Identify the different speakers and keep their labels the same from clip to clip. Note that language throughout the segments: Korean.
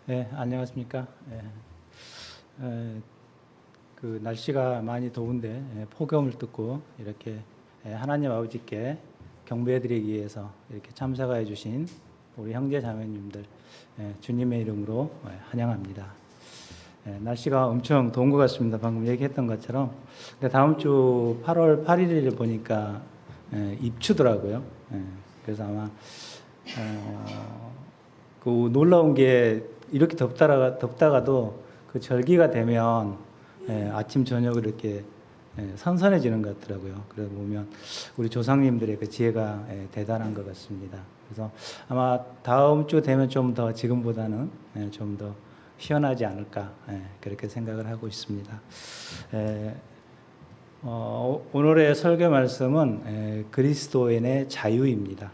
Speaker 1: 네, 안녕하십니까. 그 날씨가 많이 더운데 폭염을 뜯고 이렇게 하나님 아버지께 경배드리기 위해서 이렇게 참석해 주신 우리 형제 자매님들 주님의 이름으로 환영합니다. 날씨가 엄청 더운 것 같습니다. 방금 얘기했던 것처럼. 근데 다음 주 8월 8일을 보니까 입추더라고요. 그래서 아마 그 놀라운 게 이렇게 덥다가도 그 절기가 되면 아침 저녁으로 이렇게 선선해지는 것 같더라고요. 그래서 보면 우리 조상님들의 그 지혜가 대단한 것 같습니다. 그래서 아마 다음 주 되면 좀 더 지금보다는 좀 더 시원하지 않을까 그렇게 생각을 하고 있습니다. 오늘의 설교 말씀은 그리스도인의 자유입니다.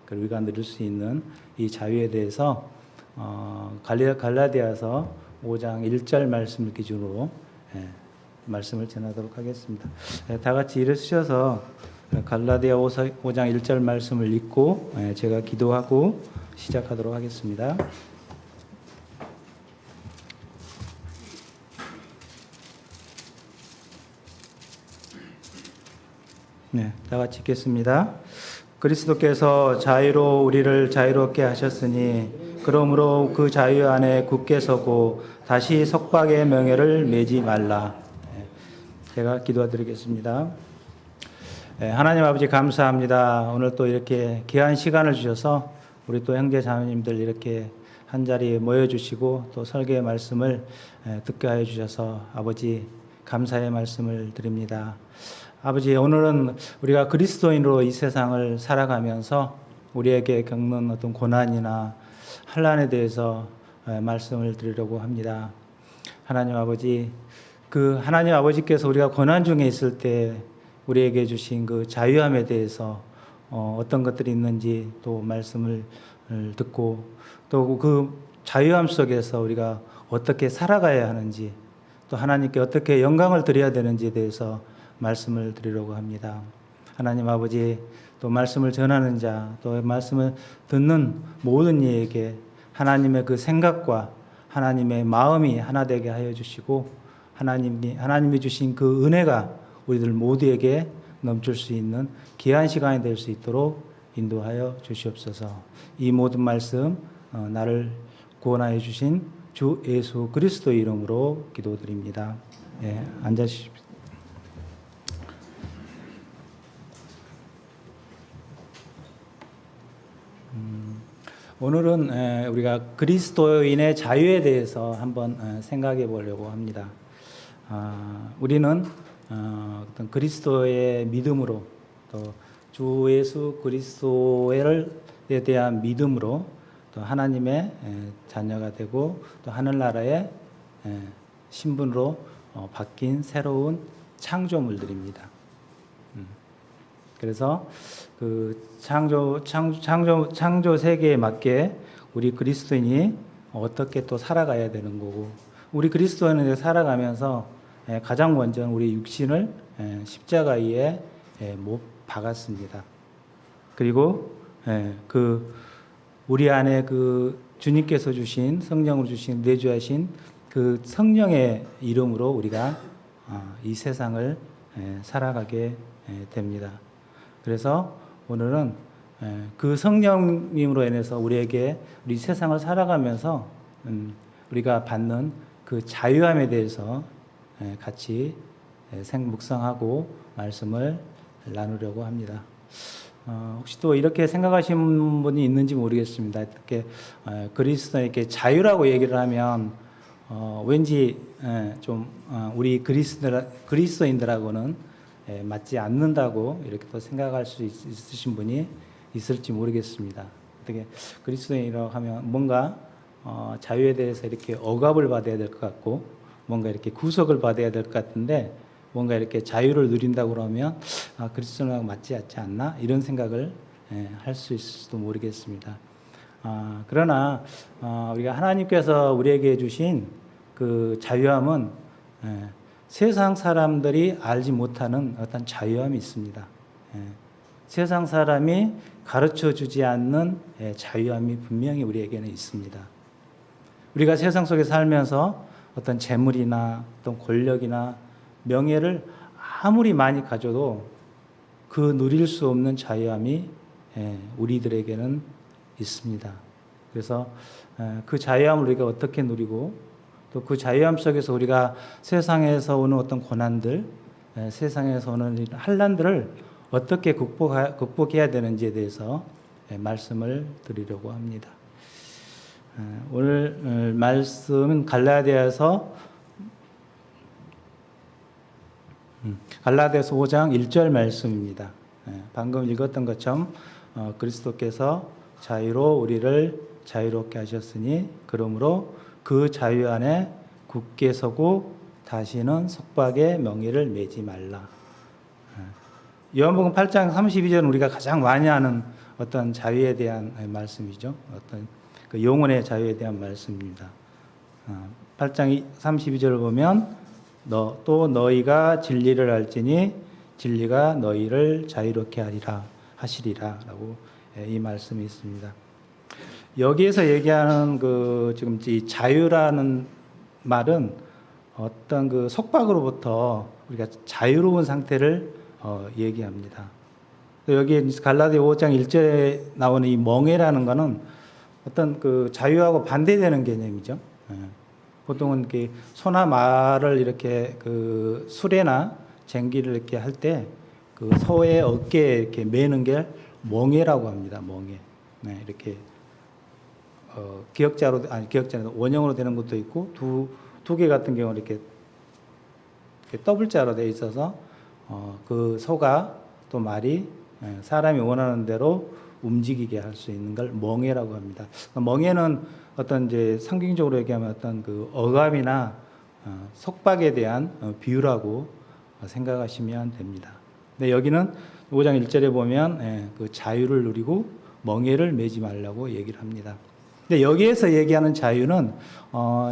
Speaker 1: 그리고 우리가 누릴 수 있는 이 자유에 대해서 갈라디아서 5장 1절 말씀을 기준으로 말씀을 전하도록 하겠습니다. 다 같이 일어서셔서 갈라디아 5장 1절 말씀을 읽고 제가 기도하고 시작하도록 하겠습니다. 네, 다 같이 읽겠습니다. 그리스도께서 자유로 우리를 자유롭게 하셨으니 그러므로 그 자유 안에 굳게 서고 다시 속박의 명예를 매지 말라. 제가 기도드리겠습니다. 하나님 아버지 감사합니다. 오늘 또 이렇게 귀한 시간을 주셔서 우리 또 형제 자매님들 이렇게 한 자리에 모여주시고 또 설교의 말씀을 듣게 하여 주셔서 아버지 감사의 말씀을 드립니다. 아버지, 오늘은 우리가 그리스도인으로 이 세상을 살아가면서 우리에게 겪는 어떤 고난이나 환난에 대해서 말씀을 드리려고 합니다. 하나님 아버지, 그 하나님 아버지께서 우리가 고난 중에 있을 때 우리에게 주신 그 자유함에 대해서 어떤 것들이 있는지 또 말씀을 듣고 또 그 자유함 속에서 우리가 어떻게 살아가야 하는지 또 하나님께 어떻게 영광을 드려야 되는지에 대해서 말씀을 드리려고 합니다. 하나님 아버지, 또 말씀을 전하는 자, 또 말씀을 듣는 모든 이에게 하나님의 그 생각과 하나님의 마음이 하나 되게 하여 주시고 하나님이 주신 그 은혜가 우리들 모두에게 넘칠 수 있는 귀한 시간이 될 수 있도록 인도하여 주시옵소서. 이 모든 말씀 나를 구원하여 주신 주 예수 그리스도의 이름으로 기도드립니다. 앉으십시오. 오늘은 우리가 그리스도인의 자유에 대해서 한번 생각해 보려고 합니다. 우리는 어떤 그리스도의 믿음으로 또 주 예수 그리스도에 대한 믿음으로 또 하나님의 자녀가 되고 또 하늘나라의 신분으로 바뀐 새로운 창조물들입니다. 그래서 그 창조 세계에 맞게 우리 그리스도인이 어떻게 또 살아가야 되는 거고, 우리 그리스도인을 살아가면서 가장 먼저 우리 육신을 십자가 위에 못 박았습니다. 그리고 그 우리 안에 그 주님께서 주신 성령을 주신 내주하신 그 성령의 이름으로 우리가 이 세상을 살아가게 됩니다. 그래서 오늘은 그 성령님으로 인해서 우리에게 우리 세상을 살아가면서 우리가 받는 그 자유함에 대해서 같이 묵상하고 말씀을 나누려고 합니다. 혹시 또 이렇게 생각하시는 분이 있는지 모르겠습니다. 이렇게 그리스도에게 자유라고 얘기를 하면 왠지 좀 우리 그리스도인들하고는 맞지 않는다고 이렇게 또 생각할 수 있으신 분이 있을지 모르겠습니다. 어떻게 그리스도인이라고 하면 뭔가 자유에 대해서 이렇게 억압을 받아야 될 것 같고 뭔가 이렇게 구속을 받아야 될 것 같은데 뭔가 이렇게 자유를 누린다고 그러면 그리스도인하고 맞지 않나 이런 생각을 할 수 있을지도 모르겠습니다. 그러나 우리가 하나님께서 우리에게 주신 그 자유함은 세상 사람들이 알지 못하는 어떤 자유함이 있습니다. 세상 사람이 가르쳐 주지 않는 자유함이 분명히 우리에게는 있습니다. 우리가 세상 속에 살면서 어떤 재물이나 어떤 권력이나 명예를 아무리 많이 가져도 그 누릴 수 없는 자유함이 우리들에게는 있습니다. 그래서 그 자유함을 우리가 어떻게 누리고 또 그 자유함 속에서 우리가 세상에서 오는 어떤 고난들, 세상에서 오는 환난들을 어떻게 극복해야 되는지에 대해서 말씀을 드리려고 합니다. 오늘 말씀은 갈라디아서 5장 1절 말씀입니다. 방금 읽었던 것처럼 그리스도께서 자유로 우리를 자유롭게 하셨으니 그러므로 그 자유 안에 굳게 서고 다시는 속박의 명예를 매지 말라. 요한복음 8장 32절은 우리가 가장 많이 하는 어떤 자유에 대한 말씀이죠. 어떤 그 영혼의 자유에 대한 말씀입니다. 8장 32절을 보면 또 너희가 진리를 알지니 진리가 너희를 자유롭게 하시리라 라고 이 말씀이 있습니다. 여기에서 얘기하는 지금 이 자유라는 말은 어떤 그 속박으로부터 우리가 자유로운 상태를 얘기합니다. 여기 갈라디아 5장 1절에 나오는 이 멍에라는 것은 어떤 그 자유하고 반대되는 개념이죠. 보통은 이렇게 소나 말을 이렇게 그 수레나 쟁기를 이렇게 할 때 그 소의 어깨에 이렇게 매는 게 멍에라고 합니다. 멍에. 이렇게 기역자로 원형으로 되는 것도 있고 두 개 같은 경우는 이렇게 더블자로 되어 있어서 그 소가 또 말이 사람이 원하는 대로 움직이게 할 수 있는 걸 멍에라고 합니다. 멍에는 어떤 이제 상징적으로 얘기하면 어떤 그 억압이나 속박에 대한 비유라고 생각하시면 됩니다. 근데 여기는 5장 1절에 보면 그 자유를 누리고 멍에를 매지 말라고 얘기를 합니다. 근데 여기에서 얘기하는 자유는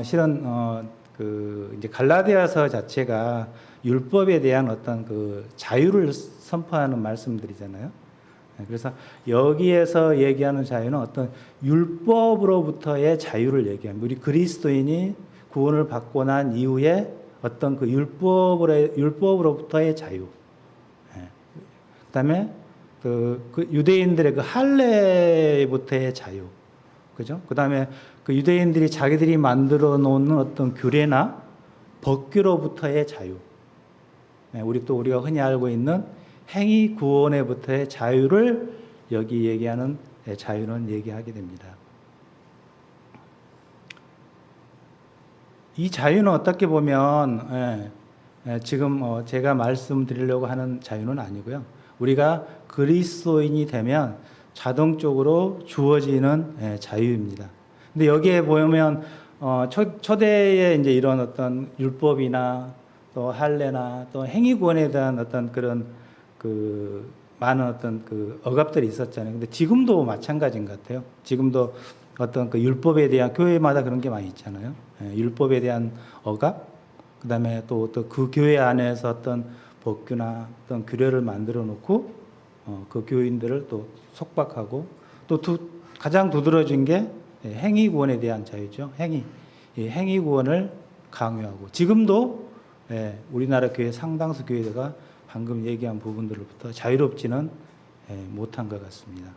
Speaker 1: 실은 그 이제 갈라디아서 자체가 율법에 대한 어떤 그 자유를 선포하는 말씀들이잖아요. 그래서 여기에서 얘기하는 자유는 어떤 율법으로부터의 자유를 얘기합니다. 우리 그리스도인이 구원을 받고 난 이후에 어떤 그 율법으로부터의 자유. 그다음에 그 유대인들의 그 할례부터의 자유. 그죠? 그다음에 그 유대인들이 자기들이 만들어 놓는 어떤 규례나 법규로부터의 자유. 우리가 흔히 알고 있는 행위 구원에부터의 자유를 여기 얘기하는 자유는 얘기하게 됩니다. 이 자유는 어떻게 보면 지금 제가 말씀드리려고 하는 자유는 아니고요. 우리가 그리스도인이 되면 자동적으로 주어지는 자유입니다. 근데 여기에 보면 초대에 이제 이런 어떤 율법이나 또 할례나 또 행위 구원에 대한 어떤 그런 그 많은 어떤 그 억압들이 있었잖아요. 근데 지금도 마찬가지인 것 같아요. 지금도 어떤 그 율법에 대한 교회마다 그런 게 많이 있잖아요. 율법에 대한 억압, 그다음에 또 그 교회 안에서 어떤 법규나 어떤 규례를 만들어 놓고 그 교인들을 또 속박하고 또 가장 두드러진 게 행위 구원에 대한 자유죠. 행위 구원을 강요하고 지금도 우리나라 교회 상당수 교회가 방금 얘기한 부분들로부터 자유롭지는 못한 것 같습니다.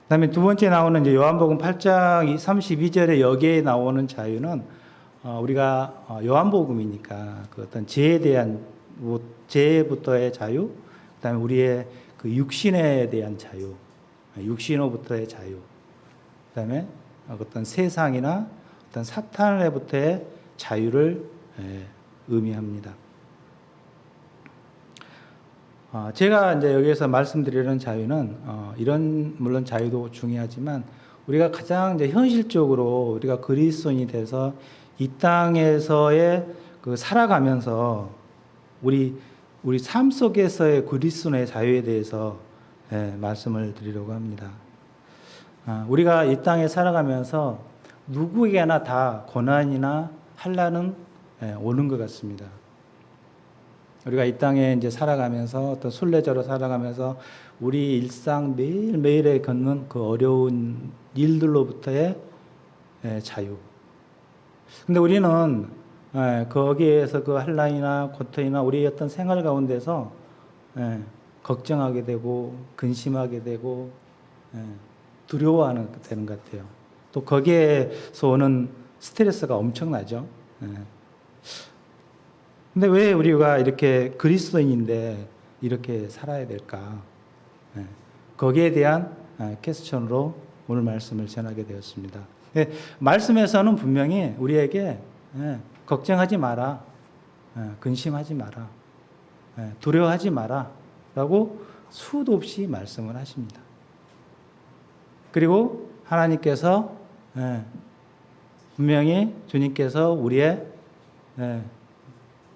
Speaker 1: 그다음에 두 번째 나오는 이제 요한복음 8장 32절에 여기에 나오는 자유는 우리가 요한복음이니까 그 어떤 죄에 대한 죄부터의 자유, 그다음에 우리의 그 육신에 대한 자유, 육신으로부터의 자유, 그다음에 어떤 세상이나 어떤 사탄으로부터의 자유를 의미합니다. 제가 이제 여기에서 말씀드리는 자유는 물론 자유도 중요하지만 우리가 가장 이제 현실적으로 우리가 그리스도인이 돼서 이 땅에서의 그 살아가면서 우리 삶 속에서의 그리스도의 자유에 대해서 말씀을 드리려고 합니다. 우리가 이 땅에 살아가면서 누구에게나 다 고난이나 환난은 오는 것 같습니다. 우리가 이 땅에 이제 살아가면서 어떤 순례자로 살아가면서 우리 일상 매일매일에 겪는 그 어려운 일들로부터의 자유. 근데 우리는 거기에서 그 한란이나 고통이나 우리의 어떤 생활 가운데서 걱정하게 되고 근심하게 되고 두려워하는 되는 것 같아요. 또 거기에서 오는 스트레스가 엄청나죠. 근데 왜 우리가 이렇게 그리스도인인데 이렇게 살아야 될까? 거기에 대한 퀘스천으로 오늘 말씀을 전하게 되었습니다. 말씀에서는 분명히 우리에게 걱정하지 마라, 근심하지 마라, 두려워하지 마라 라고 수도 없이 말씀을 하십니다. 그리고 하나님께서 분명히 주님께서 우리의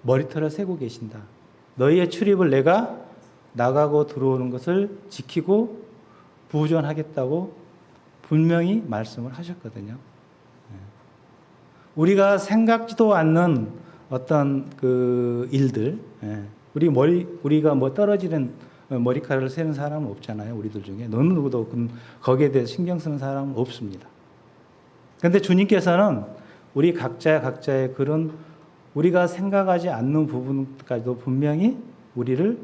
Speaker 1: 머리털을 세고 계신다. 너희의 출입을 내가 나가고 들어오는 것을 지키고 보존하겠다고 분명히 말씀을 하셨거든요. 우리가 생각지도 않는 어떤 그 일들, 우리가 뭐 떨어지는 머리카락을 세는 사람은 없잖아요. 우리들 중에. 어느 누구도 거기에 대해서 신경 쓰는 사람은 없습니다. 그런데 주님께서는 우리 각자의 그런 우리가 생각하지 않는 부분까지도 분명히 우리를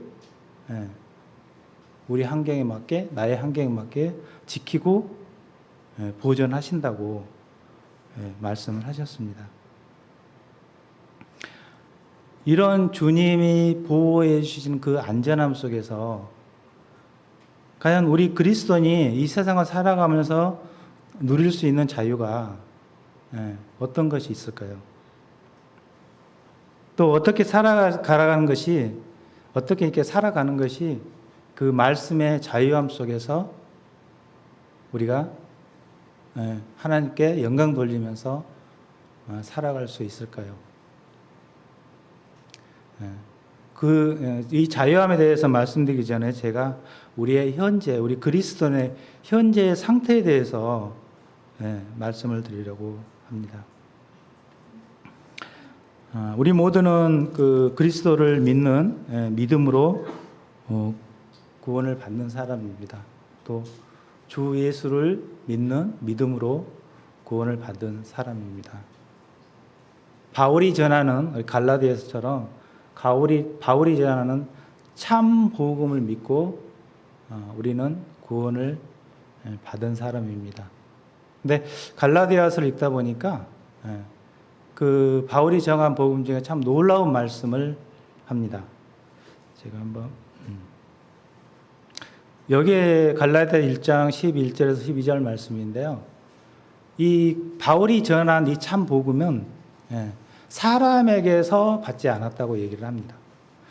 Speaker 1: 우리 환경에 맞게, 나의 환경에 맞게 지키고 보존하신다고 말씀을 하셨습니다. 이런 주님이 보호해 주시는 그 안전함 속에서 과연 우리 그리스도인이 이 세상을 살아가면서 누릴 수 있는 자유가 어떤 것이 있을까요? 또 어떻게 살아가는 것이, 어떻게 이렇게 살아가는 것이 그 말씀의 자유함 속에서 우리가 하나님께 영광 돌리면서 살아갈 수 있을까요? 이 자유함에 대해서 말씀드리기 전에 제가 우리의 우리 그리스도인의 현재의 상태에 대해서 말씀을 드리려고 합니다. 우리 모두는 그 그리스도를 믿는 믿음으로 구원을 받는 사람입니다. 또 주 예수를 믿는 믿음으로 구원을 받은 사람입니다. 바울이 전하는 갈라디아서처럼 바울이 전하는 참 복음을 믿고 우리는 구원을 받은 사람입니다. 근데 갈라디아서를 읽다 보니까 그 바울이 정한 복음 중에 참 놀라운 말씀을 합니다. 제가 한번 여기에 갈라디아 1장 11절에서 12절 말씀인데요. 이 바울이 전한 이 참 복음은 사람에게서 받지 않았다고 얘기를 합니다.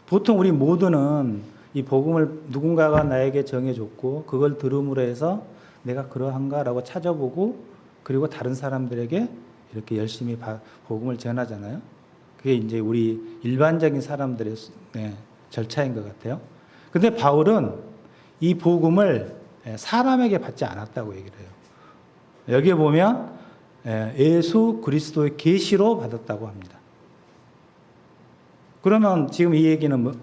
Speaker 1: 보통 우리 모두는 이 복음을 누군가가 나에게 정해줬고 그걸 들음으로 해서 내가 그러한가라고 찾아보고 그리고 다른 사람들에게 이렇게 열심히 복음을 전하잖아요. 그게 이제 우리 일반적인 사람들의 절차인 것 같아요. 근데 바울은 이 복음을 사람에게 받지 않았다고 얘기를 해요. 여기에 보면 예수 그리스도의 계시로 받았다고 합니다. 그러면 지금 이 얘기는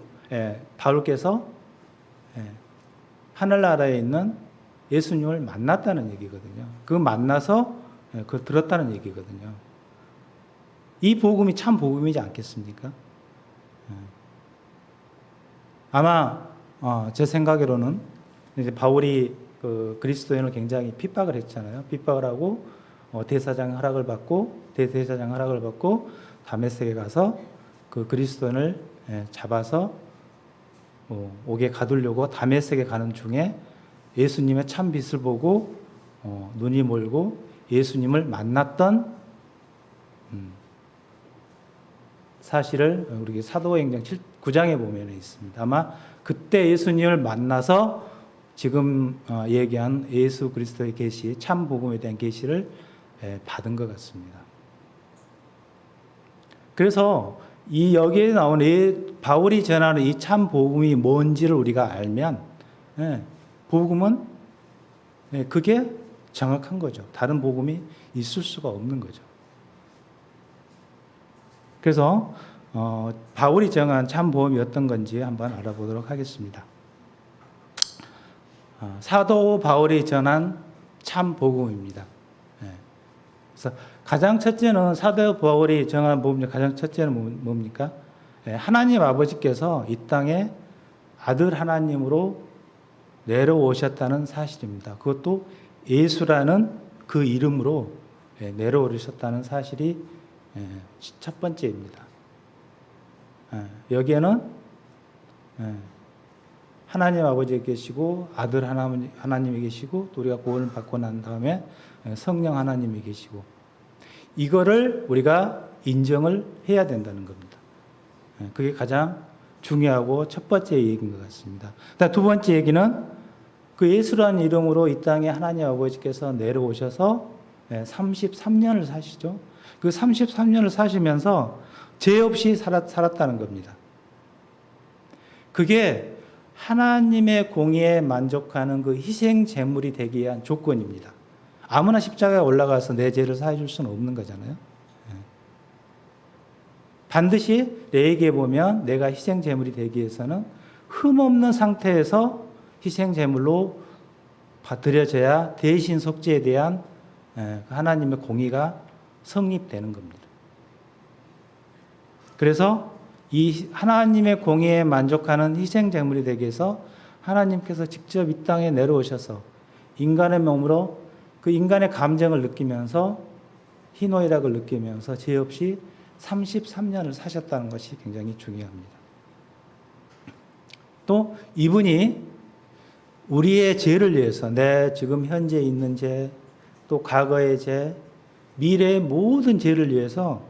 Speaker 1: 바울께서 하늘나라에 있는 예수님을 만났다는 얘기거든요. 그 만나서 그걸 들었다는 얘기거든요. 이 복음이 참 복음이지 않겠습니까? 아마 제 생각으로는 이제 바울이 그 그리스도인을 굉장히 핍박을 했잖아요. vik박을 하고 대제사장 허락을 받고 다메섹에 가서 그 그리스도인을 잡아서 옥에 가두려고 다메섹에 가는 중에 예수님의 참 빛을 보고 눈이 멀고 예수님을 만났던 사실을 우리 사도행전 9장에 보면 있습니다. 아마 그때 예수님을 만나서 지금 얘기한 예수 그리스도의 계시, 참 복음에 대한 계시를 받은 것 같습니다. 그래서 여기에 나오는 바울이 전하는 이 참 복음이 뭔지를 우리가 알면 복음은 그게 정확한 거죠. 다른 복음이 있을 수가 없는 거죠. 그래서 바울이 정한 참 복음이 어떤 건지 한번 알아보도록 하겠습니다. 사도 바울이 전한 참 복음입니다. 그래서 가장 첫째는 사도 바울이 정한 복음 중 가장 첫째는 뭡니까? 하나님 아버지께서 이 땅에 아들 하나님으로 내려오셨다는 사실입니다. 그것도 예수라는 그 이름으로 내려오셨다는 사실이 첫 번째입니다. 여기에는 하나님 아버지 계시고 아들 하나님이 계시고 또 우리가 구원을 받고 난 다음에 성령 하나님이 계시고 이거를 우리가 인정을 해야 된다는 겁니다. 그게 가장 중요하고 첫 번째 얘기인 것 같습니다. 두 번째 얘기는 그 예수라는 이름으로 이 땅에 하나님 아버지께서 내려오셔서 33년을 사시죠. 그 33년을 사시면서 죄 없이 살았다는 겁니다. 그게 하나님의 공의에 만족하는 그 희생 제물이 되기 위한 조건입니다. 아무나 십자가에 올라가서 내 죄를 사해줄 수는 없는 거잖아요. 반드시 레위기에 보면 내가 희생 제물이 되기 위해서는 흠없는 상태에서 희생 제물로 드려져야 대신 속죄에 대한 하나님의 공의가 성립되는 겁니다. 그래서 이 하나님의 공의에 만족하는 희생 제물이 되기 위해서 하나님께서 직접 이 땅에 내려오셔서 인간의 몸으로 그 인간의 감정을 느끼면서 희노애락을 느끼면서 죄 없이 33년을 사셨다는 것이 굉장히 중요합니다. 또 이분이 우리의 죄를 위해서 내 지금 현재 있는 죄, 또 과거의 죄, 미래의 모든 죄를 위해서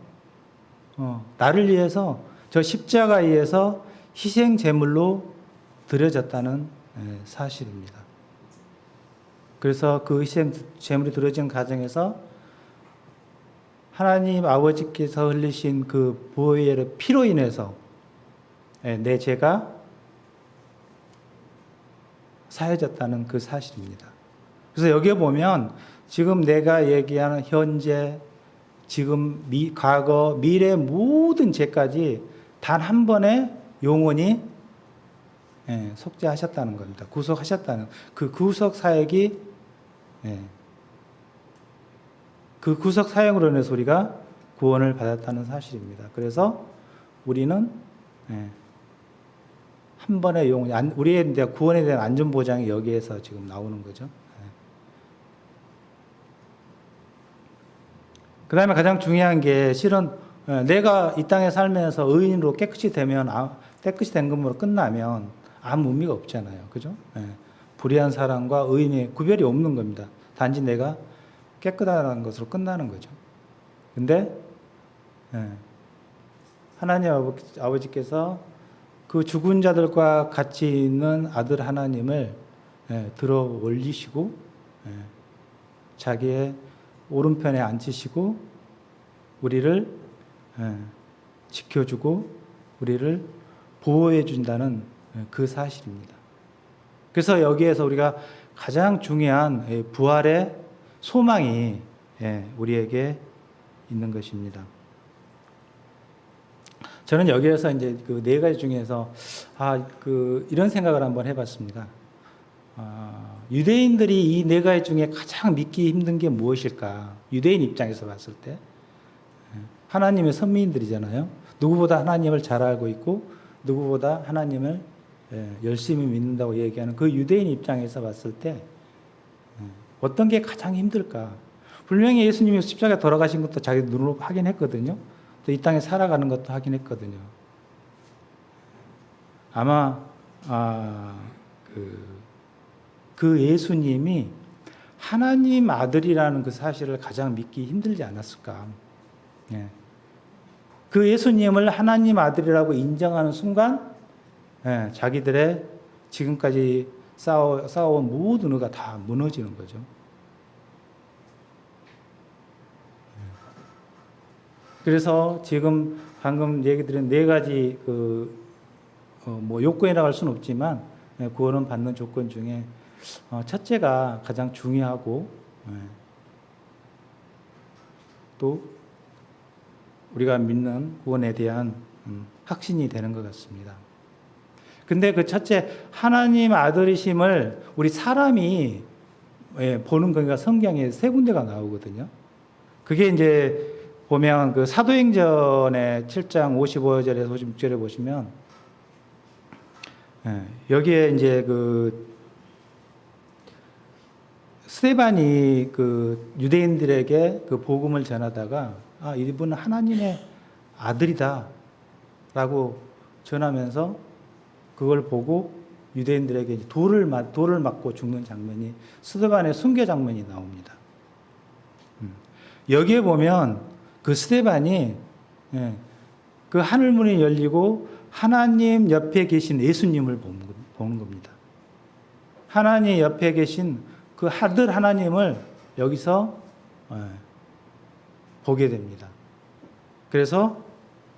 Speaker 1: 나를 위해서 저 십자가에 의해서 희생 제물로 드려졌다는 사실입니다. 그래서 그 희생 제물이 드려진 과정에서 하나님 아버지께서 흘리신 그 보혈의 피로 인해서 내 죄가 사해졌다는 그 사실입니다. 그래서 여기에 보면 지금 내가 얘기하는 현재, 지금 과거, 미래 모든 죄까지 단 한 번에 영원히 속죄하셨다는 겁니다. 구속하셨다는 그 구속 사역이 그 구속 사역으로 인해서 우리가 구원을 받았다는 사실입니다. 그래서 우리는 한 번의 영원히 우리에 대한 구원에 대한 안전 보장이 여기에서 지금 나오는 거죠. 그 다음에 가장 중요한 게 실은 내가 이 땅에 살면서 의인으로 깨끗이 되면 깨끗이 된 것으로 끝나면 아무 의미가 없잖아요. 그죠? 불의한 사람과 의인의 구별이 없는 겁니다. 단지 내가 깨끗하다는 것으로 끝나는 거죠. 근데 하나님 아버지께서 그 죽은 자들과 같이 있는 아들 하나님을 들어 올리시고 자기의 오른편에 앉히시고 우리를 지켜주고 우리를 보호해 준다는 그 사실입니다. 그래서 여기에서 우리가 가장 중요한 부활의 소망이 우리에게 있는 것입니다. 저는 여기에서 이제 그 네 가지 중에서 이런 생각을 한번 해봤습니다. 유대인들이 이 네 가지 중에 가장 믿기 힘든 게 무엇일까? 유대인 입장에서 봤을 때 하나님의 선민들이잖아요. 누구보다 하나님을 잘 알고 있고 누구보다 하나님을 열심히 믿는다고 얘기하는 그 유대인 입장에서 봤을 때 어떤 게 가장 힘들까? 분명히 예수님이 십자가에 돌아가신 것도 자기 눈으로 확인했거든요. 또 이 땅에 살아가는 것도 확인했거든요. 아마 그 예수님이 하나님 아들이라는 그 사실을 가장 믿기 힘들지 않았을까? 그 예수님을 하나님 아들이라고 인정하는 순간 자기들의 지금까지 쌓아온 모든 의가 다 무너지는 거죠. 그래서 지금 방금 얘기 드린 네 가지 요건이라고 할 수는 없지만 구원을 받는 조건 중에 첫째가 가장 중요하고 또 우리가 믿는 구원에 대한 확신이 되는 것 같습니다. 근데 그 첫째, 하나님 아들이심을 우리 사람이 보는 거니까 성경에 세 군데가 나오거든요. 그게 이제 보면 그 사도행전의 7장 55절에서 56절에 보시면 여기에 이제 그 스데반이 그 유대인들에게 그 복음을 전하다가 이분은 하나님의 아들이다라고 전하면서 그걸 보고 유대인들에게 돌을 맞고 죽는 장면이 스데반의 순교 장면이 나옵니다. 여기에 보면 그 스데반이 그 하늘문이 열리고 하나님 옆에 계신 예수님을 보는 겁니다. 하나님 옆에 계신 그 아들 하나님을 여기서 보게 됩니다. 그래서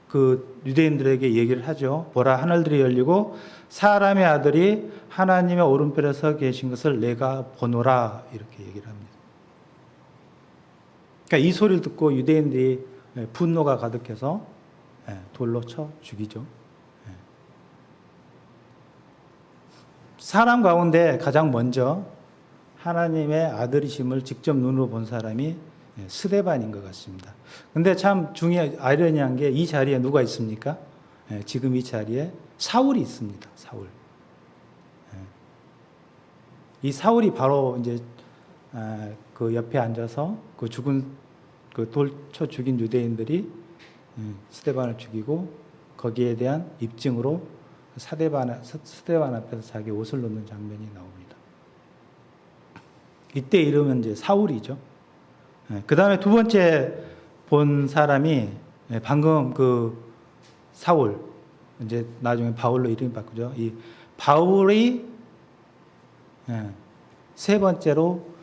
Speaker 1: 그 유대인들에게 얘기를 하죠. 보라, 하늘들이 열리고 사람의 아들이 하나님의 오른편에 서 계신 것을 내가 보노라, 이렇게 얘기를 합니다. 그러니까 이 소리를 듣고 유대인들이 분노가 가득해서 돌로 쳐 죽이죠. 사람 가운데 가장 먼저 하나님의 아들이심을 직접 눈으로 본 사람이 스데반인 것 같습니다. 근데 참 아이러니한 게 이 자리에 누가 있습니까? 지금 이 자리에 사울이 있습니다. 사울. 이 사울이 바로 이제 그 옆에 앉아서 그 돌 쳐 죽인 유대인들이 스데반을 죽이고 거기에 대한 입증으로 스데반 앞에서 자기 옷을 놓는 장면이 나옵니다. 이때 이름은 이제 사울이죠. 그 다음에 두 번째 본 사람이 방금 그 사울, 이제 나중에 바울로 이름이 바꾸죠. 이 바울이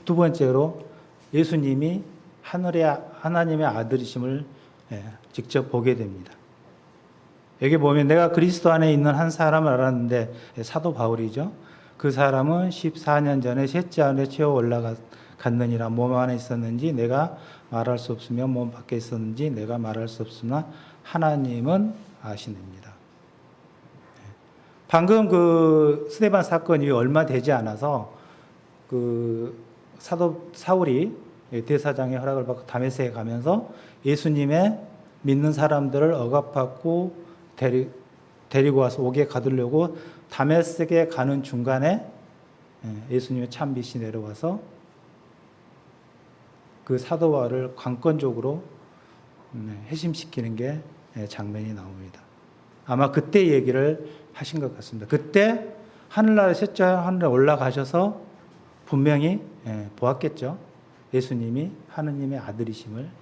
Speaker 1: 두 번째로 예수님이 하나님의 아들이심을 직접 보게 됩니다. 여기 보면 내가 그리스도 안에 있는 한 사람을 알았는데 사도 바울이죠. 그 사람은 14년 전에 셋째 안에 채워 올라갔느니라. 몸 안에 있었는지 내가 말할 수 없으며 몸 밖에 있었는지 내가 말할 수 없으나 하나님은 아시느니라. 방금 그 스데반 사건이 얼마 되지 않아서 그 사도 사울이 대사장의 허락을 받고 다메섹에 가면서 예수님의 믿는 사람들을 억압하고 데리고 와서 옥에 가두려고 다메섹에 가는 중간에 예수님의 참빛이 내려와서 그 사도 바울을 관건적으로 회심시키는 게 장면이 나옵니다. 아마 그때 얘기를 하신 것 같습니다. 그때 하늘나라에 셋째 하늘에 올라가셔서 분명히 보았겠죠. 예수님이 하느님의 아들이심을.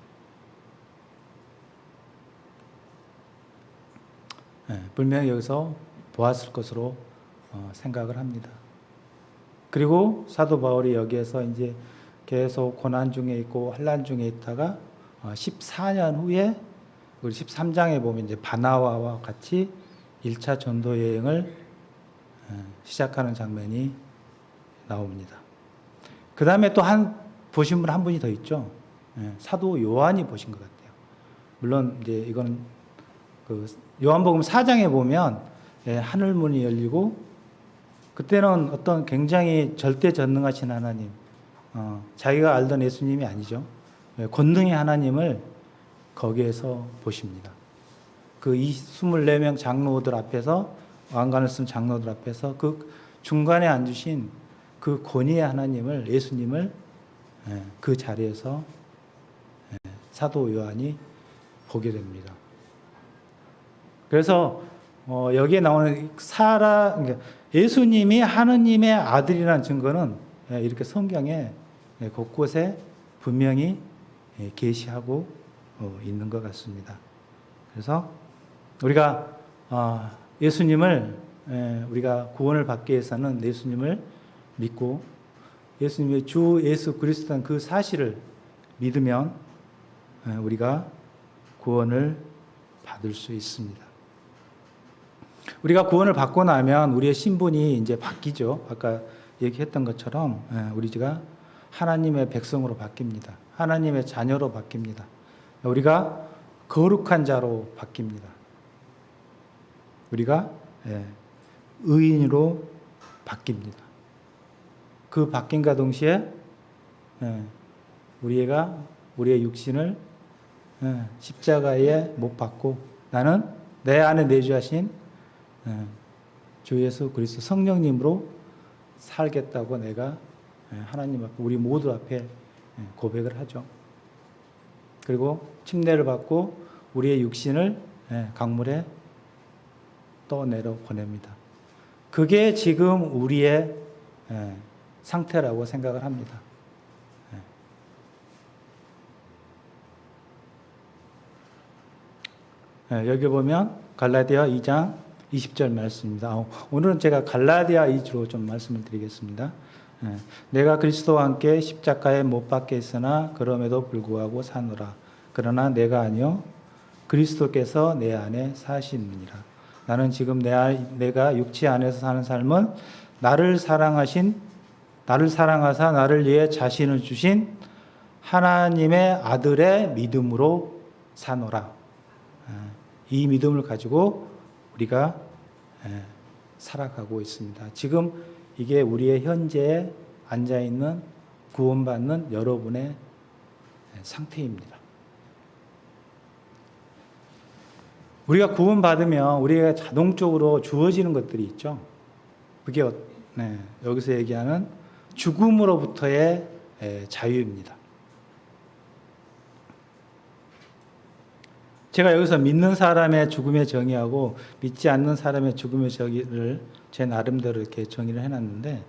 Speaker 1: 분명히 여기서 보았을 것으로 생각을 합니다. 그리고 사도 바울이 여기에서 이제 계속 고난 중에 있고 환난 중에 있다가 14년 후에 우리 13장에 보면 이제 바나바와 같이 1차 전도 여행을 시작하는 장면이 나옵니다. 그 다음에 또 보신 분 한 분이 더 있죠. 사도 요한이 보신 것 같아요. 물론 이제 이거는 그 요한복음 4장에 보면 하늘 문이 열리고 그때는 어떤 굉장히 절대전능하신 하나님, 자기가 알던 예수님이 아니죠. 권능의 하나님을 거기에서 보십니다. 그 24명 장로들 앞에서, 왕관을 쓴 장로들 앞에서 그 중간에 앉으신 그 권위의 하나님을, 예수님을 그 자리에서 사도 요한이 보게 됩니다. 그래서 여기에 나오는 그러니까 예수님이 하느님의 아들이라는 증거는 이렇게 성경에 곳곳에 분명히 계시하고 있는 것 같습니다. 그래서 우리가 예수님을 우리가 구원을 받기 위해서는 예수님을 믿고 예수님의 주 예수 그리스도라는 그 사실을 믿으면 우리가 구원을 받을 수 있습니다. 우리가 구원을 받고 나면 우리의 신분이 이제 바뀌죠. 아까 얘기했던 것처럼 우리가 하나님의 백성으로 바뀝니다. 하나님의 자녀로 바뀝니다. 우리가 거룩한 자로 바뀝니다. 우리가 의인으로 바뀝니다. 그 바뀐과 동시에 우리의 육신을 십자가에 못 박고 나는 내 안에 내주하신 주 예수 그리스도 성령님으로 살겠다고 내가 하나님 앞에 우리 모두 앞에 고백을 하죠. 그리고 침례를 받고 우리의 육신을 강물에 떠내려 보냅니다. 그게 지금 우리의 상태라고 생각을 합니다. 여기 보면 갈라디아 2장 20절 말씀입니다. 오늘은 제가 갈라디아 위주로 좀 말씀을 드리겠습니다. 내가 그리스도와 함께 십자가에 못 박혀 있으나 그럼에도 불구하고 사노라. 그러나 내가 아니요 그리스도께서 내 안에 사시느니라. 나는 지금 내가 육체 안에서 사는 삶은 나를 사랑하사 나를 위해 자신을 주신 하나님의 아들의 믿음으로 사노라. 이 믿음을 가지고 우리가 살아가고 있습니다. 지금 이게 우리의 현재에 앉아있는 구원받는 여러분의 상태입니다. 우리가 구원받으면 우리가 자동적으로 주어지는 것들이 있죠. 그게 여기서 얘기하는 죽음으로부터의 자유입니다. 제가 여기서 믿는 사람의 죽음의 정의하고 믿지 않는 사람의 죽음의 정의를 제 나름대로 이렇게 정의를 해놨는데,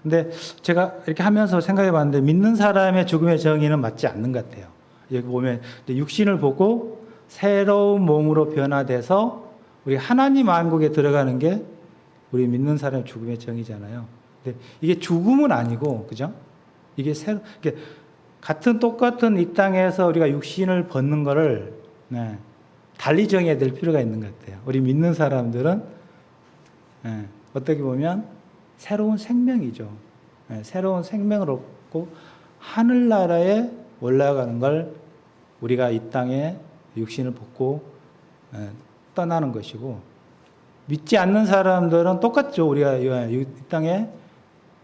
Speaker 1: 근데 제가 이렇게 하면서 생각해 봤는데 믿는 사람의 죽음의 정의는 맞지 않는 것 같아요. 여기 보면 육신을 보고 새로운 몸으로 변화돼서 우리 하나님 왕국에 들어가는 게 우리 믿는 사람의 죽음의 정의잖아요. 근데 이게 죽음은 아니고, 그죠? 이게 똑같은 이 땅에서 우리가 육신을 벗는 거를 달리 정해야 될 필요가 있는 것 같아요. 우리 믿는 사람들은 어떻게 보면 새로운 생명이죠. 새로운 생명을 얻고 하늘나라에 올라가는 걸 우리가 이 땅에 육신을 벗고 떠나는 것이고, 믿지 않는 사람들은 똑같죠. 우리가 이 땅에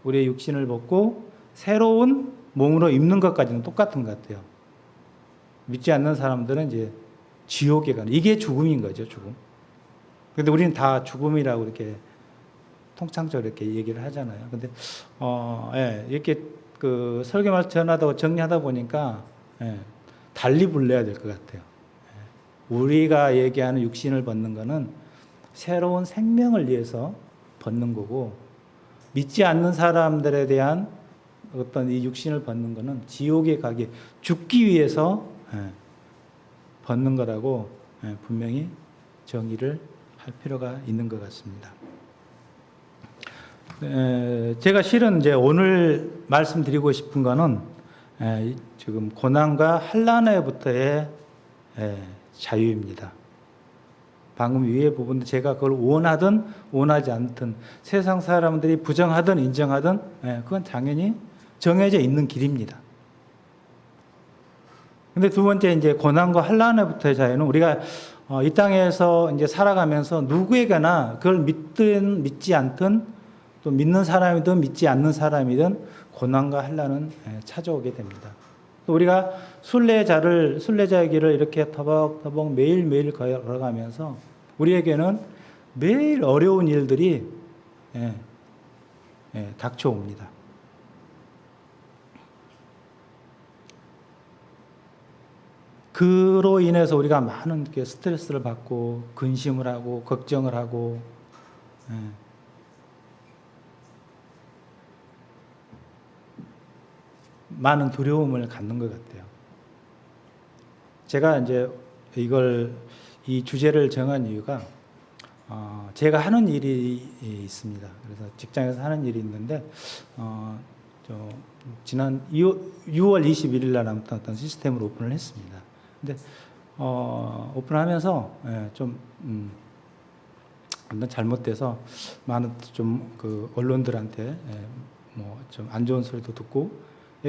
Speaker 1: 우리의 육신을 벗고 새로운 몸으로 입는 것까지는 똑같은 것 같아요. 믿지 않는 사람들은 이제 지옥에 가는, 이게 죽음인 거죠, 죽음. 근데 우리는 다 죽음이라고 이렇게 통상적으로 이렇게 얘기를 하잖아요. 근데, 이렇게 그 설교 말씀 전하다 정리하다 보니까, 달리 불러야 될 것 같아요. 우리가 얘기하는 육신을 벗는 거는 새로운 생명을 위해서 벗는 거고, 믿지 않는 사람들에 대한 어떤 이 육신을 벗는 거는 지옥에 가기, 죽기 위해서 벗는 거라고 분명히 정의를 할 필요가 있는 것 같습니다. 제가 실은 이제 오늘 말씀드리고 싶은 거는 지금 고난과 환난에부터의 자유입니다. 방금 위에 부분도 제가 그걸 원하든 원하지 않든 세상 사람들이 부정하든 인정하든 그건 당연히 정해져 있는 길입니다. 근데 두 번째 이제 고난과 환난에부터의 자유는 우리가 이 땅에서 이제 살아가면서 누구에게나 그걸 믿든 믿지 않든 또 믿는 사람이든 믿지 않는 사람이든 고난과 환난은 찾아오게 됩니다. 또 우리가 순례자의 길을 이렇게 터벅터벅 매일매일 걸어가면서 우리에게는 매일 어려운 일들이 닥쳐옵니다. 그로 인해서 우리가 많은 스트레스를 받고 근심을 하고 걱정을 하고 많은 두려움을 갖는 것 같아요. 제가 이제 이 주제를 정한 이유가 제가 하는 일이 있습니다. 그래서 직장에서 하는 일이 있는데 지난 6월 21일 날 아무튼 어떤 시스템을 오픈을 했습니다. 근데 오픈하면서 좀 잘못돼서 많은 그 언론들한테 뭐 좀 안 좋은 소리도 듣고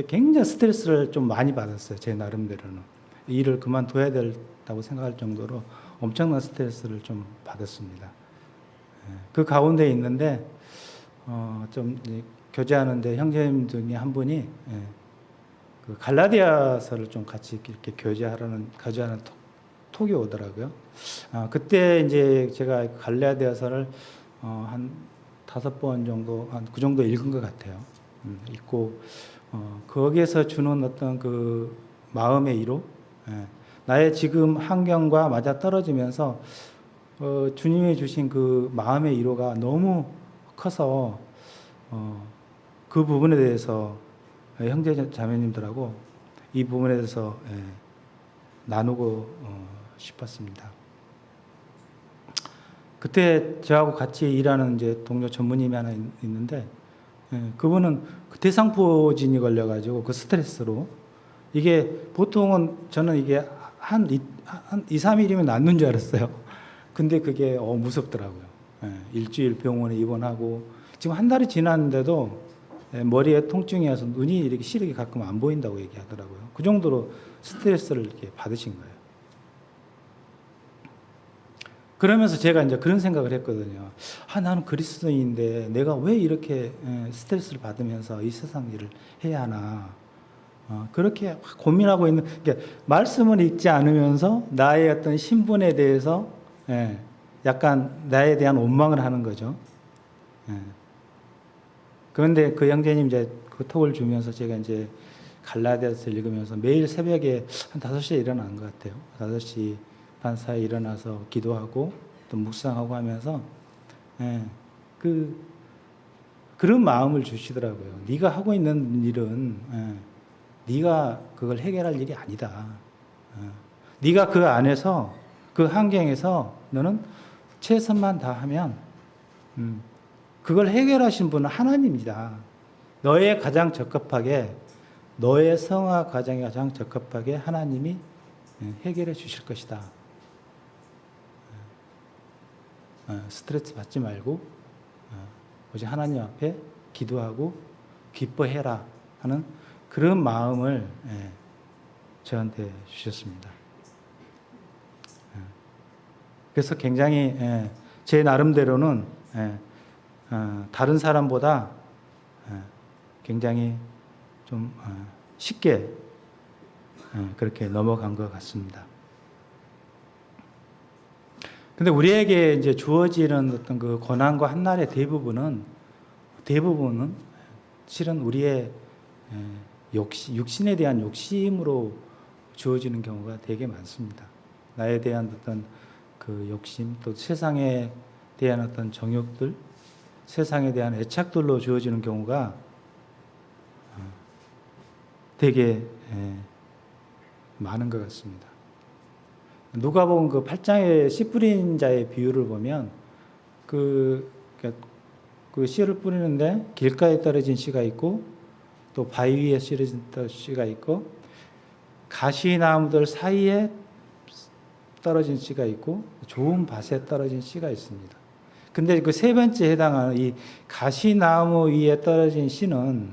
Speaker 1: 굉장히 스트레스를 좀 많이 받았어요. 제 나름대로는 일을 그만둬야 된다고 생각할 정도로 엄청난 스트레스를 좀 받았습니다. 그 가운데 있는데 좀 교제하는데 형제님 중에 한 분이 그 갈라디아서를 좀 같이 이렇게 교제하는 톡이 오더라고요. 그때 이제 제가 갈라디아서를 한 5번 정도, 한 그 정도 읽은 것 같아요. 읽고 거기에서 주는 어떤 그 마음의 위로, 나의 지금 환경과 맞아 떨어지면서 주님이 주신 그 마음의 위로가 너무 커서 그 부분에 대해서 형제 자매님들하고 이 부분에 대해서 나누고 싶었습니다. 그때 저하고 같이 일하는 이제 동료 전무님이 하나 있는데 그분은 그 대상포진이 걸려가지고 그 스트레스로 이게 보통은 저는 이게 한 2, 3일이면 낫는 줄 알았어요. 근데 그게 무섭더라고요. 일주일 병원에 입원하고 지금 한 달이 지났는데도 머리에 통증이 와서 눈이 이렇게 시력이 가끔 안 보인다고 얘기하더라고요. 그 정도로 스트레스를 이렇게 받으신 거예요. 그러면서 제가 이제 그런 생각을 했거든요. 나는 그리스도인인데 내가 왜 이렇게 스트레스를 받으면서 이 세상 일을 해야 하나. 그렇게 고민하고 있는, 그러니까 말씀을 읽지 않으면서 나의 어떤 신분에 대해서 약간 나에 대한 원망을 하는 거죠. 그런데 그 형제님 이제 그 톡을 주면서 제가 이제 갈라디아서 읽으면서 매일 새벽에 한 5시에 일어나는 것 같아요. 5시 반 사이에 일어나서 기도하고 또 묵상하고 하면서 그런 마음을 주시더라고요. 네가 하고 있는 일은 네가 그걸 해결할 일이 아니다. 네가 그 안에서 그 환경에서 너는 최선만 다하면 그걸 해결하신 분은 하나님이다. 너의 가장 적합하게, 너의 성화 과정에 가장 적합하게 하나님이 해결해 주실 것이다. 스트레스 받지 말고 오직 하나님 앞에 기도하고 기뻐해라 하는 그런 마음을 저한테 주셨습니다. 그래서 굉장히 제 나름대로는 다른 사람보다 굉장히 좀 쉽게 그렇게 넘어간 것 같습니다. 근데 우리에게 이제 주어지는 어떤 그 고난과 한날의 대부분은 실은 우리의 육신에 대한 욕심으로 주어지는 경우가 되게 많습니다. 나에 대한 어떤 그 욕심, 또 세상에 대한 어떤 정욕들, 세상에 대한 애착들로 주어지는 경우가 되게 많은 것 같습니다. 누가복음 그 8장의 씨 뿌린 자의 비유를 보면 그 씨를 뿌리는데 길가에 떨어진 씨가 있고 또 바위 위에 떨어진 씨가 있고 가시나무들 사이에 떨어진 씨가 있고 좋은 밭에 떨어진 씨가 있습니다. 근데 그 세 번째 해당하는 이 가시나무 위에 떨어진 씨는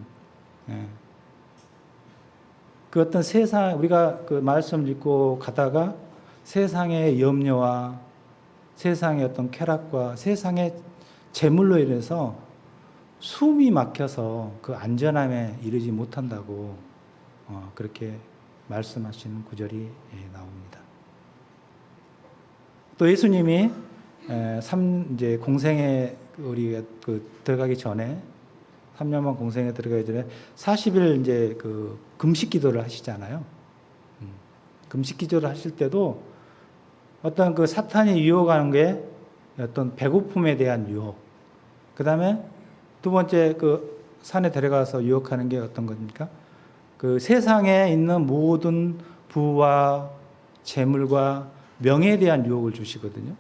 Speaker 1: 그 어떤 세상, 우리가 그 말씀을 읽고 가다가 세상의 염려와 세상의 어떤 쾌락과 세상의 재물로 인해서 숨이 막혀서 그 안전함에 이르지 못한다고 그렇게 말씀하시는 구절이 나옵니다. 또 예수님이 이제 공생에 우리가 들어가기 전에 3년만 공생에 들어가기 전에 40일 이제 그 금식 기도를 하시잖아요. 금식 기도를 하실 때도 어떤 그 사탄이 유혹하는 게 어떤 배고픔에 대한 유혹. 그 다음에 두 번째 그 산에 데려가서 유혹하는 게 어떤 겁니까? 그 세상에 있는 모든 부와 재물과 명예에 대한 유혹을 주시거든요.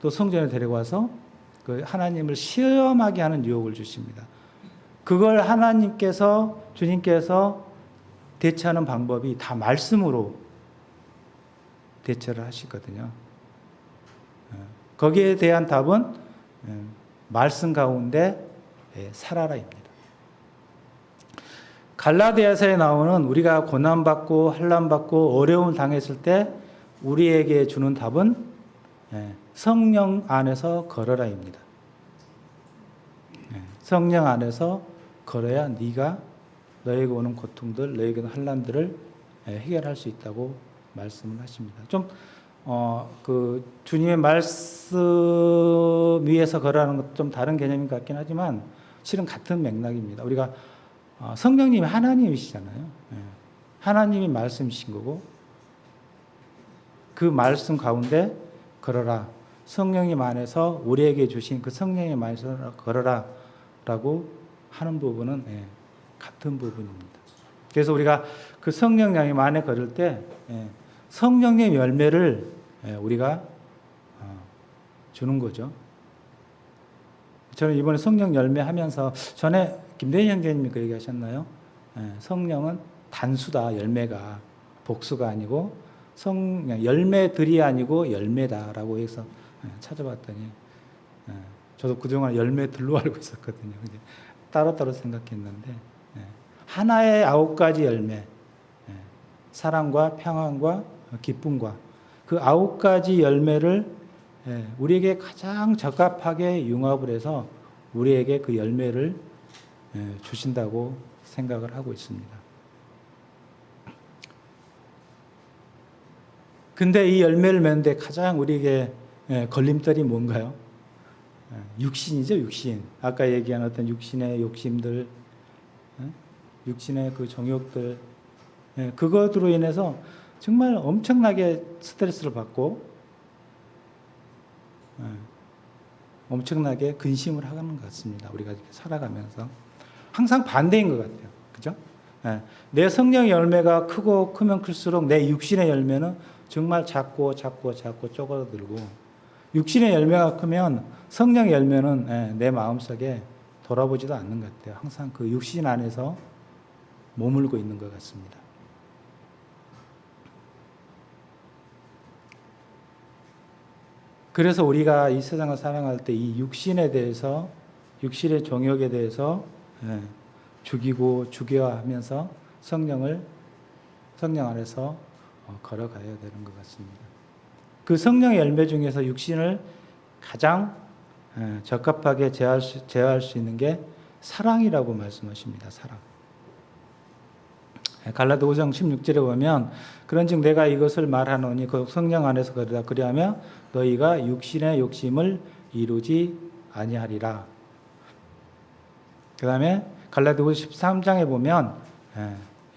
Speaker 1: 또 성전에 데려가서 그 하나님을 시험하게 하는 유혹을 주십니다. 그걸 주님께서 대처하는 방법이 다 말씀으로 대처를 하시거든요. 거기에 대한 답은 말씀 가운데 살아라입니다. 갈라디아서에 나오는 우리가 고난받고 환난받고 어려움을 당했을 때 우리에게 주는 답은 성령 안에서 걸어라입니다. 성령 안에서 걸어야 네가 너에게 오는 고통들, 너에게 오는 환난들을 해결할 수 있다고 말씀을 하십니다. 좀 그 주님의 말씀 위에서 걸어라는 것도 좀 다른 개념인 것 같긴 하지만 실은 같은 맥락입니다. 우리가 성령님이 하나님이시잖아요. 하나님이 말씀이신 거고 그 말씀 가운데 걸어라. 성령님 안에서 우리에게 주신 그 성령님 안에서 걸어라 라고 하는 부분은 같은 부분입니다. 그래서 우리가 그 성령님 안에 걸을 때 성령의 열매를 우리가 주는 거죠. 저는 이번에 성령 열매 하면서 전에 김대희 형제님이 그 얘기 하셨나요? 성령은 단수다, 열매가. 복수가 아니고 열매들이 아니고 열매다라고 해서 찾아봤더니 저도 그동안 열매들로 알고 있었거든요. 근데 따로따로 생각했는데 하나의 9가지 열매, 사랑과 평안과 기쁨과 그 9가지 열매를 우리에게 가장 적합하게 융합을 해서 우리에게 그 열매를 주신다고 생각을 하고 있습니다. 근데 이 열매를 맺는데 가장 우리에게 걸림돌이 뭔가요? 육신이죠, 육신. 아까 얘기한 어떤 육신의 욕심들, 육신의 그 정욕들, 그것으로 인해서 정말 엄청나게 스트레스를 받고 엄청나게 근심을 하는 것 같습니다. 우리가 이렇게 살아가면서 항상 반대인 것 같아요. 그죠? 내 성령의 열매가 크면 클수록 내 육신의 열매는 정말 작고 쪼그라들고, 육신의 열매가 크면 성령의 열매는 내 마음속에 돌아보지도 않는 것 같아요. 항상 그 육신 안에서 머물고 있는 것 같습니다. 그래서 우리가 이 세상을 살아갈 때 이 육신에 대해서, 육신의 정욕에 대해서 죽여야 하면서 성령 안에서 걸어가야 되는 것 같습니다. 그 성령의 열매 중에서 육신을 가장 적합하게 제어할 수 있는 게 사랑이라고 말씀하십니다. 사랑. 갈라디아 5장 16절에 보면 그런즉 내가 이것을 말하노니 그 성령 안에서 걸으라. 그리하면 너희가 육신의 욕심을 이루지 아니하리라. 그 다음에 갈라디아 13장에 보면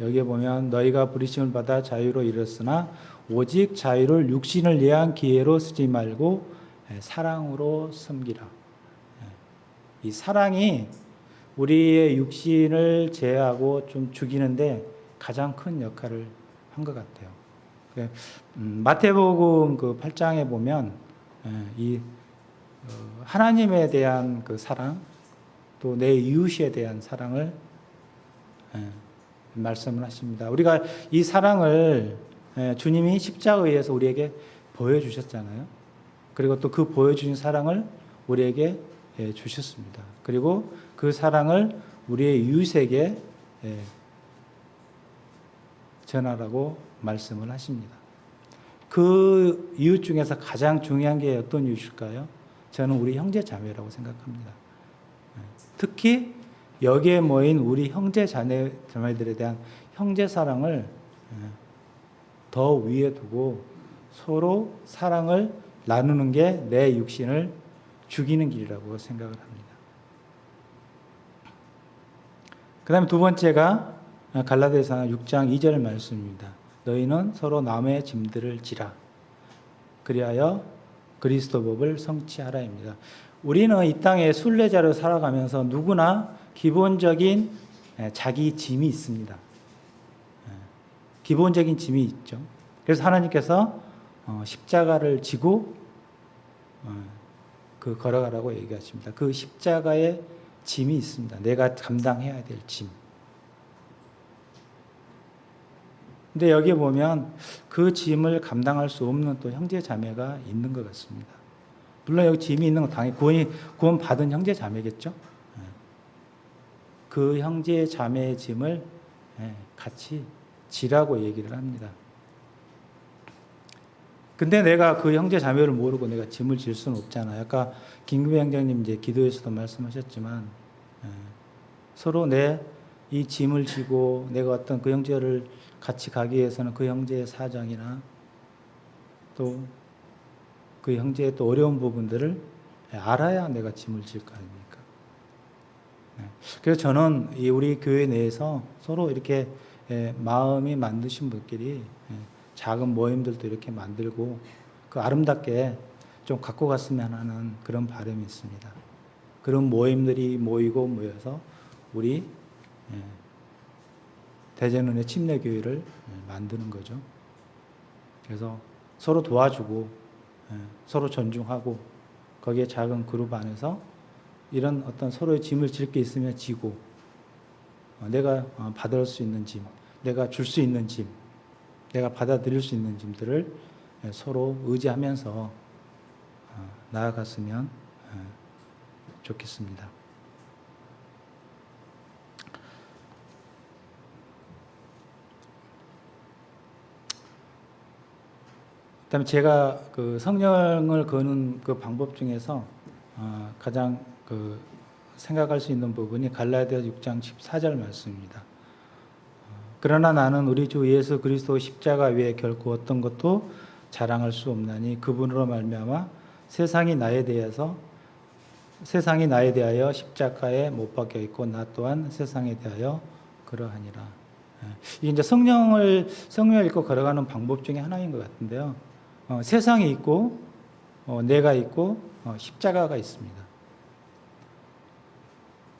Speaker 1: 여기에 보면 너희가 부르심을 받아 자유로 이르렀으나 오직 자유를 육신을 위한 기회로 쓰지 말고 사랑으로 섬기라. 이 사랑이 우리의 육신을 제어하고 좀 죽이는데 가장 큰 역할을 한 것 같아요. 마태복음 그 8장에 보면 이 하나님에 대한 그 사랑, 또 내 이웃에 대한 사랑을 말씀을 하십니다. 우리가 이 사랑을 주님이 십자가에 의해서 우리에게 보여주셨잖아요. 그리고 또 그 보여주신 사랑을 우리에게 주셨습니다. 그리고 그 사랑을 우리의 이웃에게 전하라고 말씀을 하십니다. 그 이웃 중에서 가장 중요한 게 어떤 이웃일까요? 저는 우리 형제 자매라고 생각합니다. 특히 여기에 모인 우리 형제 자매들에 대한 형제 사랑을 더 위에 두고 서로 사랑을 나누는 게 내 육신을 죽이는 길이라고 생각을 합니다. 그 다음에 두 번째가 갈라디아서 6장 2절 말씀입니다. 너희는 서로 남의 짐들을 지라. 그리하여 그리스도 법을 성취하라입니다. 우리는 이 땅에 순례자로 살아가면서 누구나 기본적인 자기 짐이 있습니다. 기본적인 짐이 있죠. 그래서 하나님께서 십자가를 지고 그 걸어가라고 얘기하십니다. 그 십자가의 짐이 있습니다. 내가 감당해야 될 짐. 근데 여기 보면 그 짐을 감당할 수 없는 또 형제 자매가 있는 것 같습니다. 물론 여기 짐이 있는 건 당연히 구원 받은 형제 자매겠죠. 그 형제 자매의 짐을 같이 지라고 얘기를 합니다. 근데 내가 그 형제 자매를 모르고 내가 짐을 질 수는 없잖아요. 아까 김규배 형제님 이제 기도에서도 말씀하셨지만, 예, 서로 내 이 짐을 지고 내가 어떤 그 형제를 같이 가기 위해서는 그 형제의 사정이나 또 그 형제의 또 어려운 부분들을 알아야 내가 짐을 질 거 아닙니까? 예, 그래서 저는 이 우리 교회 내에서 서로 이렇게 마음이 만드신 분끼리 작은 모임들도 이렇게 만들고 그 아름답게 좀 갖고 갔으면 하는 그런 바람이 있습니다. 그런 모임들이 모여서 우리 대전은의 침례교회를 만드는 거죠. 그래서 서로 도와주고 서로 존중하고 거기에 작은 그룹 안에서 이런 어떤 서로의 짐을 질 게 있으면 지고 내가 받을 수 있는 짐, 내가 줄 수 있는 짐, 내가 받아들일 수 있는 짐들을 서로 의지하면서 나아갔으면 좋겠습니다. 그다음에 제가 그 성령을 거는 그 방법 중에서 가장 그 생각할 수 있는 부분이 갈라디아 6장 14절 말씀입니다. 그러나 나는 우리 주 예수 그리스도 십자가 위에 결코 어떤 것도 자랑할 수 없나니 그분으로 말미암아 세상이 나에 대하여 십자가에 못 박혀 있고 나 또한 세상에 대하여 그러하니라. 이게 이제 성령을 읽고 걸어가는 방법 중에 하나인 것 같은데요. 세상이 있고 내가 있고 십자가가 있습니다.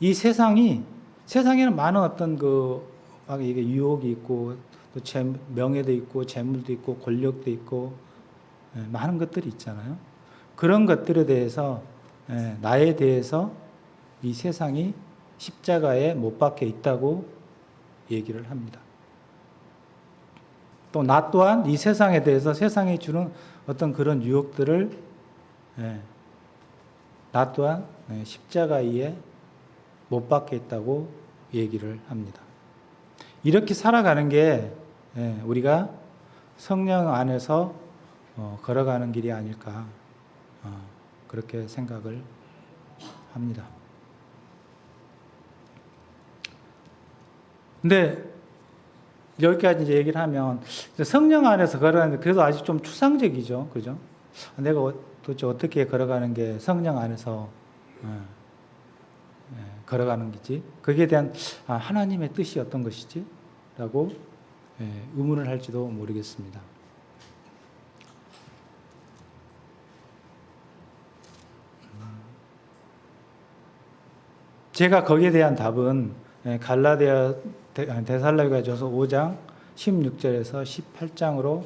Speaker 1: 이 세상에는 많은 어떤 막 이게 유혹이 있고 또 명예도 있고 재물도 있고 권력도 있고 많은 것들이 있잖아요. 그런 것들에 대해서 나에 대해서 이 세상이 십자가에 못 박혀 있다고 얘기를 합니다. 또 나 또한 이 세상에 대해서 세상이 주는 어떤 그런 유혹들을 나 또한 십자가 위에 못 박혀 있다고 얘기를 합니다. 이렇게 살아가는 게 우리가 성령 안에서 걸어가는 길이 아닐까 그렇게 생각을 합니다. 근데 여기까지 이제 얘기를 하면 성령 안에서 걸어가는 게 그래도 아직 좀 추상적이죠, 그죠? 내가 도대체 어떻게 걸어가는 게 성령 안에서 걸어가는 거지? 거기에 대한 하나님의 뜻이 어떤 것이지? 라고 의문을 할지도 모르겠습니다. 제가 거기에 대한 답은 데살로니가전서 5장 16절에서 18장으로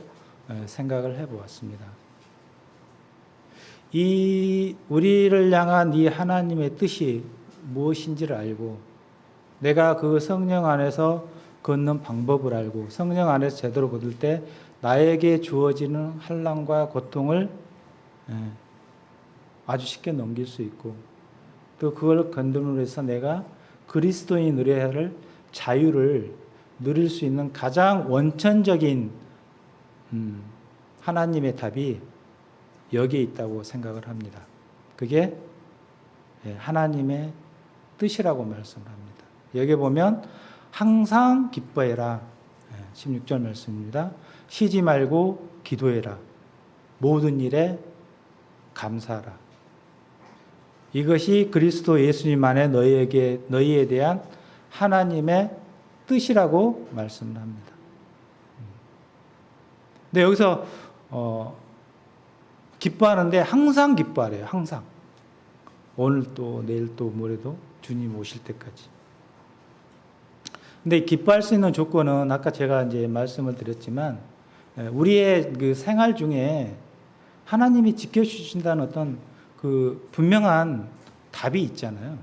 Speaker 1: 생각을 해보았습니다. 우리를 향한 이 하나님의 뜻이 무엇인지를 알고 내가 그 성령 안에서 걷는 방법을 알고 성령 안에서 제대로 걷을 때 나에게 주어지는 환난과 고통을 아주 쉽게 넘길 수 있고 또 그걸 건드림으로 해서 내가 그리스도인이 누려야 할 자유를 누릴 수 있는 가장 원천적인 하나님의 답이 여기에 있다고 생각을 합니다. 그게 하나님의 뜻이라고 말씀을 합니다. 여기 보면 항상 기뻐해라 16절 말씀입니다. 쉬지 말고 기도해라 모든 일에 감사하라. 이것이 그리스도 예수님 안에 너희에 대한 하나님의 뜻이라고 말씀을 합니다. 근데 여기서 기뻐하는데 항상 기뻐하래요. 항상. 오늘 또 내일 또 모레도 주님 오실 때까지. 근데 기뻐할 수 있는 조건은 아까 제가 이제 말씀을 드렸지만 우리의 그 생활 중에 하나님이 지켜주신다는 어떤 그 분명한 답이 있잖아요.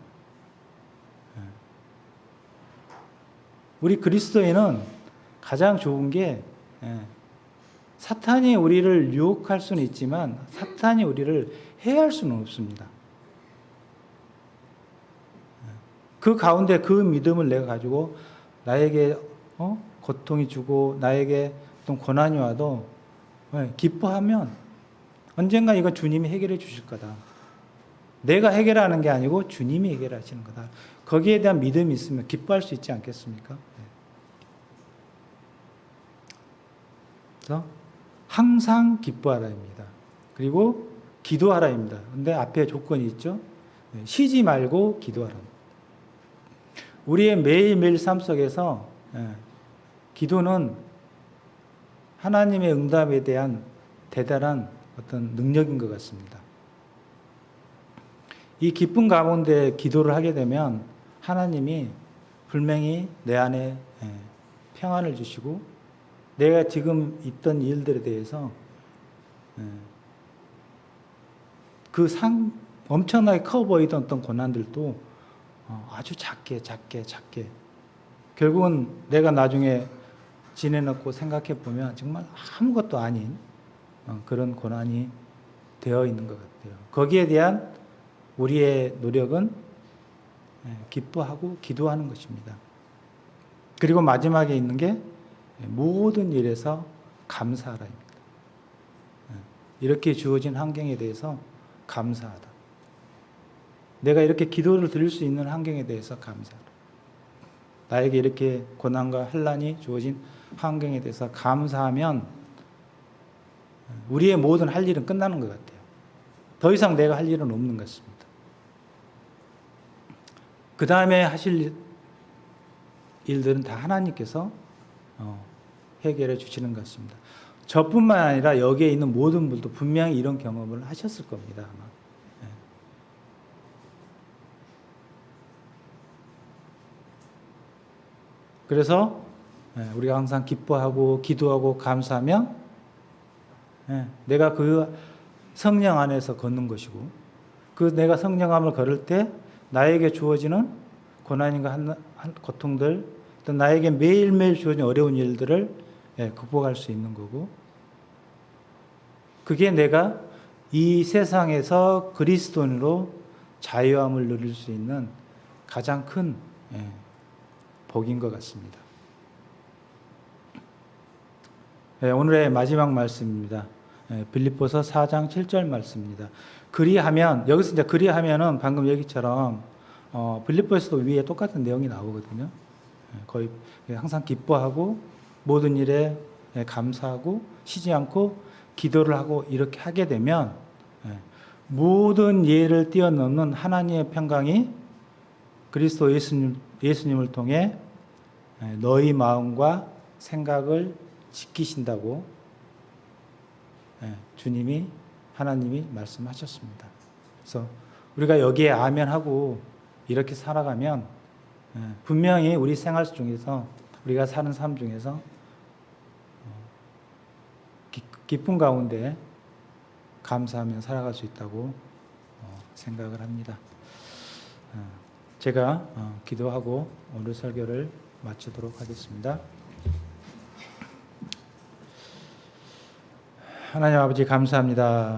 Speaker 1: 우리 그리스도인은 가장 좋은 게 사탄이 우리를 유혹할 수는 있지만 사탄이 우리를 해할 수는 없습니다. 그 가운데 그 믿음을 내가 가지고 나에게 고통이 주고 나에게 어떤 고난이 와도 기뻐하면 언젠가 이건 주님이 해결해 주실 거다. 내가 해결하는 게 아니고 주님이 해결하시는 거다. 거기에 대한 믿음이 있으면 기뻐할 수 있지 않겠습니까? 그래서 항상 기뻐하라입니다. 그리고 기도하라입니다. 근데 앞에 조건이 있죠. 쉬지 말고 기도하라. 우리의 매일매일 삶 속에서 기도는 하나님의 응답에 대한 대단한 어떤 능력인 것 같습니다. 이 기쁨 가운데 기도를 하게 되면 하나님이 분명히 내 안에 평안을 주시고 내가 지금 있던 일들에 대해서 엄청나게 커 보이던 어떤 고난들도 아주 작게 결국은 내가 나중에 지내놓고 생각해 보면 정말 아무것도 아닌 그런 고난이 되어 있는 것 같아요. 거기에 대한 우리의 노력은 기뻐하고 기도하는 것입니다. 그리고 마지막에 있는 게 모든 일에서 감사하라입니다. 이렇게 주어진 환경에 대해서 감사하다. 내가 이렇게 기도를 드릴 수 있는 환경에 대해서 감사하다. 나에게 이렇게 고난과 환난이 주어진 환경에 대해서 감사하면 우리의 모든 할 일은 끝나는 것 같아요. 더 이상 내가 할 일은 없는 것 같습니다. 그 다음에 하실 일들은 다 하나님께서 해결해 주시는 것 같습니다. 저뿐만 아니라 여기에 있는 모든 분도 분명히 이런 경험을 하셨을 겁니다. 아마. 그래서 우리가 항상 기뻐하고 기도하고 감사하면 내가 그 성령 안에서 걷는 것이고 그 내가 성령함을 걸을 때 나에게 주어지는 고난인가 고통들 또 나에게 매일매일 주어진 어려운 일들을 극복할 수 있는 거고 그게 내가 이 세상에서 그리스도인으로 자유함을 누릴 수 있는 가장 큰 복인 것 같습니다. 오늘의 마지막 말씀입니다. 빌립보서 4장 7절 말씀입니다. 그리하면 여기서 이제 그리하면은 방금 얘기처럼 빌립보에서도 위에 똑같은 내용이 나오거든요. 거의 항상 기뻐하고 모든 일에 감사하고 쉬지 않고 기도를 하고 이렇게 하게 되면 모든 예를 뛰어넘는 하나님의 평강이 그리스도 예수님을 통해 너희 마음과 생각을 지키신다고 주님이 하나님이 말씀하셨습니다. 그래서 우리가 여기에 아멘하고 이렇게 살아가면 분명히 우리 생활 중에서 우리가 사는 삶 중에서 기쁨 가운데 감사하며 살아갈 수 있다고 생각을 합니다. 제가 기도하고 오늘 설교를 마치도록 하겠습니다. 하나님 아버지 감사합니다.